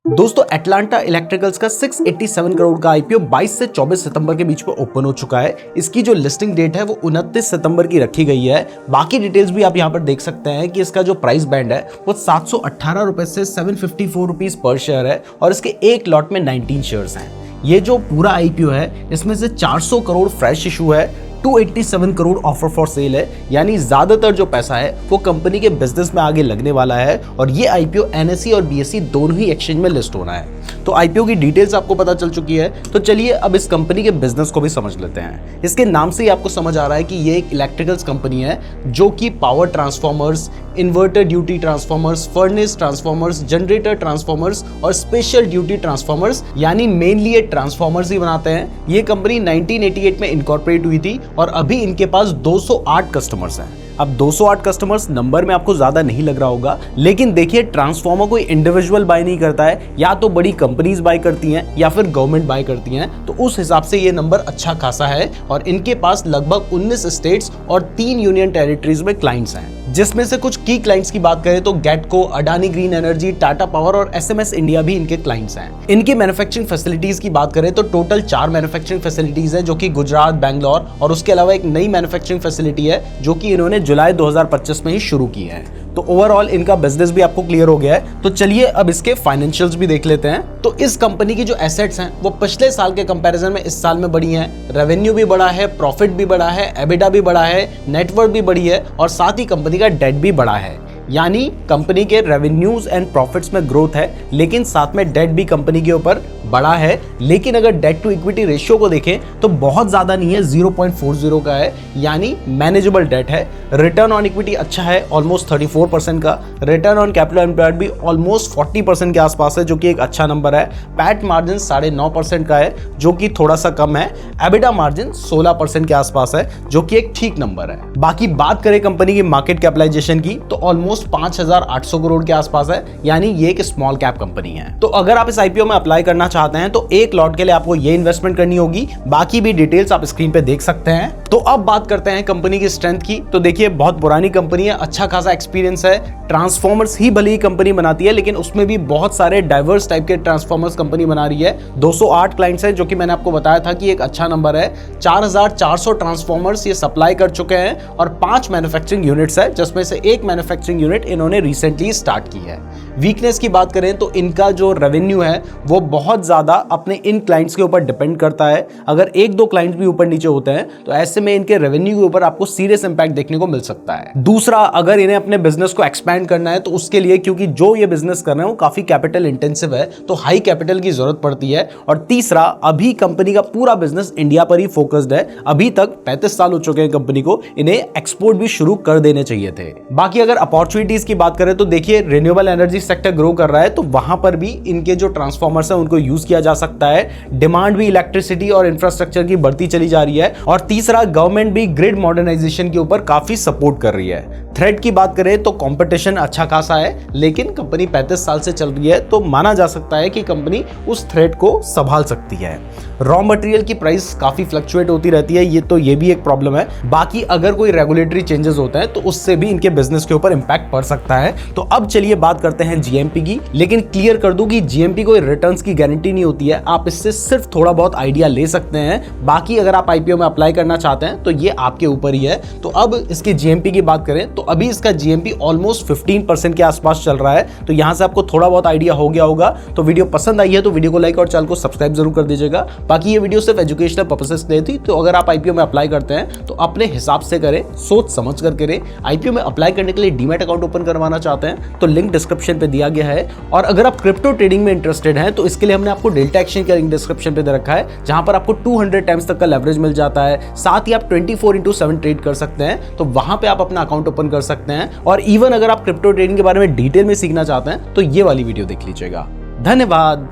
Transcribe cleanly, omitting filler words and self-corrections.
दोस्तों Atlanta electricals का 687 करोड़ का आईपीओ 22 से 24 सितंबर के बीच में ओपन हो चुका है। इसकी जो लिस्टिंग डेट है वो 29 सितंबर की रखी गई है। बाकी डिटेल्स भी आप यहाँ पर देख सकते हैं कि इसका जो प्राइस बैंड है वो 718 रुपए से 754 रुपीज पर शेयर है और इसके एक लॉट में 19 शेयर्स हैं। ये जो पूरा आईपीओ है इसमें से 400 करोड़ फ्रेश इशू है, 287 करोड़ ऑफर फॉर सेल है, यानी ज्यादातर जो पैसा है वो कंपनी के बिजनेस में आगे लगने वाला है और ये आईपीओ एनएसई और बीएसई दोनों ही एक्सचेंज में लिस्ट होना है। तो आईपीओ की डिटेल्स आपको पता चल चुकी है, तो चलिए अब इस कंपनी के बिजनेस को भी समझ लेते हैं। इसके नाम से ही आपको समझ आ रहा है कि ये एक इलेक्ट्रिकल्स कंपनी है जो कि power transformers, inverter duty transformers, furnace transformers, generator transformers और स्पेशल ड्यूटी ट्रांसफॉर्मर्स यानी मेनली ये ट्रांसफॉर्मर्स ही बनाते हैं। ये कंपनी 1988 में इनकॉर्पोरेट हुई थी और अभी इनके पास 208 कस्टमर्स हैं। अब 208 कस्टमर्स नंबर में आपको ज्यादा नहीं लग रहा होगा, लेकिन देखिए ट्रांसफॉर्मर कोई इंडिविजुअल बाय नहीं करता है, या तो बड़ी कंपनीज बाय करती हैं या फिर गवर्नमेंट बाय करती हैं। तो उस हिसाब से ये नंबर अच्छा खासा है और इनके पास लगभग 19 स्टेट्स और 3 यूनियन टेरिटरीज में क्लाइंट्स हैं, जिसमें से कुछ की क्लाइंट्स की बात करें तो गैटको, Adani green energy, Tata power और एसएमएस इंडिया भी इनके क्लाइंट्स हैं। इनकी मैन्युफैक्चरिंग फैसिलिटीज की बात करें तो टोटल 4 मैन्युफैक्चरिंग फैसिलिटीज है, जो कि गुजरात, बैंगलोर और उसके अलावा एक नई मैन्युफैक्चरिंग फैसिलिटी है जो कि इन्होंने जुलाई 2025 में ही शुरू की है। तो ओवरऑल इनका बिजनेस भी आपको क्लियर हो गया है। तो चलिए अब इसके फाइनेंशियल्स भी देख लेते हैं। तो इस कंपनी की जो एसेट्स हैं वो पिछले साल के कंपैरिजन में इस साल में बढ़ी हैं। रेवेन्यू भी बढ़ा है, प्रॉफिट भी बढ़ा है, एबिटा भी बढ़ा है, नेटवर्थ भी बढ़ी है और साथ ही कंपनी का डेट भी बढ़ा है। यानी कंपनी के रेवेन्यूज एंड प्रॉफिट्स में ग्रोथ है, लेकिन साथ में डेट भी कंपनी के ऊपर बड़ा है। लेकिन अगर डेट टू इक्विटी रेशियो को देखें तो बहुत ज्यादा नहीं है, 0.40 का है, यानी मैनेजेबल डेट है। रिटर्न ऑन इक्विटी अच्छा है, ऑलमोस्ट 34% का। रिटर्न ऑन कैपिटल एम्प्लॉयड भी ऑलमोस्ट 40% के आसपास है, जो कि एक अच्छा नंबर है। पैट मार्जिन 9.5% का है, जो कि थोड़ा सा कम है। एबिटा मार्जिन 16% के आसपास है, जो कि एक ठीक नंबर है। बाकी बात करें कंपनी की मार्केट कैपिटलाइजेशन की तो ऑलमोस्ट 5,800 करोड़ के आसपास है, यानी ये एक स्मॉल कैप कंपनी है। तो अगर आप इस आईपीओ में अप्लाई करना चाहते हैं तो एक लॉट के लिए आपको ये इन्वेस्टमेंट करनी होगी। बाकी भी डिटेल्स आप स्क्रीन पे देख सकते हैं। तो अब बात करते हैं कंपनी की स्ट्रेंथ की। तो देखिए बहुत पुरानी कंपनी है, अच्छा खासा एक्सपीरियंस है। ट्रांसफॉर्मर्स ही भले ही कंपनी बनाती है, लेकिन उसमें भी बहुत सारे डाइवर्स टाइप के ट्रांसफॉर्मर्स कंपनी बना रही है। 208 क्लाइंट्स है, जो कि मैंने आपको बताया था कि एक अच्छा नंबर है। 4,400 ट्रांसफॉर्मर्स ये सप्लाई कर चुके हैं और 5 मैन्युफैक्चरिंग यूनिट्स है, जिसमें से एक मैन्युफैक्चरिंग यूनिट इन्होंने रिसेंटली स्टार्ट की है। वीकनेस की बात करें तो इनका जो रेवेन्यू है वो बहुत ज्यादा अपने इन क्लाइंट्स के ऊपर डिपेंड करता है। अगर 1-2 क्लाइंट्स भी ऊपर नीचे होते हैं तो ऐसे में इनके रेवेन्यू के ऊपर आपको सीरियस इंपैक्ट देखने को मिल सकता है। दूसरा, अगर इन्हें अपने बिजनेस को एक्सपैंड करना है तो उसके लिए, क्योंकि जो ये बिजनेस कर रहे हैं वो काफी कैपिटल इंटेंसिव है, तो हाई कैपिटल की जरूरत पड़ती है। और तीसरा, अभी कंपनी का पूरा बिजनेस इंडिया पर ही फोकस्ड है। अभी तक 35 साल हो चुके हैं कंपनी को, इन्हें एक्सपोर्ट भी शुरू कर देने चाहिए थे। बाकी अगर अपॉर्चुनिटीज की बात करें तो देखिए रिन्यूएबल एनर्जी सेक्टर ग्रो कर रहा है, तो वहां पर भी इनके जो ट्रांसफॉर्मर्स हैं उनको यूज किया जा सकता है। डिमांड भी इलेक्ट्रिसिटी और इंफ्रास्ट्रक्चर की बढ़ती चली जा रही है। और तीसरा, गवर्नमेंट भी ग्रिड मॉडर्नाइजेशन के ऊपर काफी सपोर्ट कर रही है। थ्रेट की बात करें तो कंपटीशन अच्छा खासा है, लेकिन कंपनी 35 साल से चल रही है, तो माना जा सकता है कि कंपनी उस थ्रेट को संभाल सकती है। रॉ मटेरियल की प्राइस काफी फ्लक्चुएट होती रहती है, ये भी एक प्रॉब्लम है। बाकी अगर कोई रेगुलेटरी चेंजेस होते हैं तो उससे भी इनके बिजनेस के ऊपर इंपैक्ट पड़ सकता है। तो अब चलिए बात करते हैं जीएमपी की। लेकिन क्लियर कर दूं कि जीएमपी कोई रिटर्न्स की गारंटी नहीं होती है, आप इससे सिर्फ थोड़ा बहुत आइडिया ले सकते हैं। बाकी अगर आप आईपीओ में अप्लाई करना चाहते हैं तो ये आपके ऊपर ही है। तो अब इसके जीएमपी की बात करें तो अभी इसका जीएमपी ऑलमोस्ट 15% के आसपास चल रहा है। तो यहां से आपको थोड़ा बहुत आइडिया हो गया होगा। तो वीडियो पसंद आई है तो वीडियो को लाइक और चैनल को सब्सक्राइब जरूर कर दीजिएगा। बाकी ये वीडियो सिर्फ एजुकेशनल पर्पसेस के लिए थी, तो अगर आप आईपीओ में अप्लाई करते हैं तो अपने हिसाब से करें, सोच समझ कर करें। आईपीओ में अप्लाई करने के लिए डीमैट अकाउंट ओपन करवाना चाहते हैं तो लिंक डिस्क्रिप्शन पे दिया गया है। और अगर आप क्रिप्टो ट्रेडिंग में इंटरेस्टेड हैं तो इसके लिए हमने आपको डेल्टा एक्सचेंज का लिंक डिस्क्रिप्शन पे दे रखा है, जहां पर आपको 200 टाइम्स तक का लेवरेज मिल जाता है। साथ ही आप 24/7 ट्रेड कर सकते हैं, तो वहां पे आप अपना अकाउंट ओपन कर सकते हैं। और इवन अगर आप क्रिप्टो ट्रेडिंग के बारे में डिटेल में सीखना चाहते हैं तो ये वाली वीडियो देख लीजिएगा। धन्यवाद।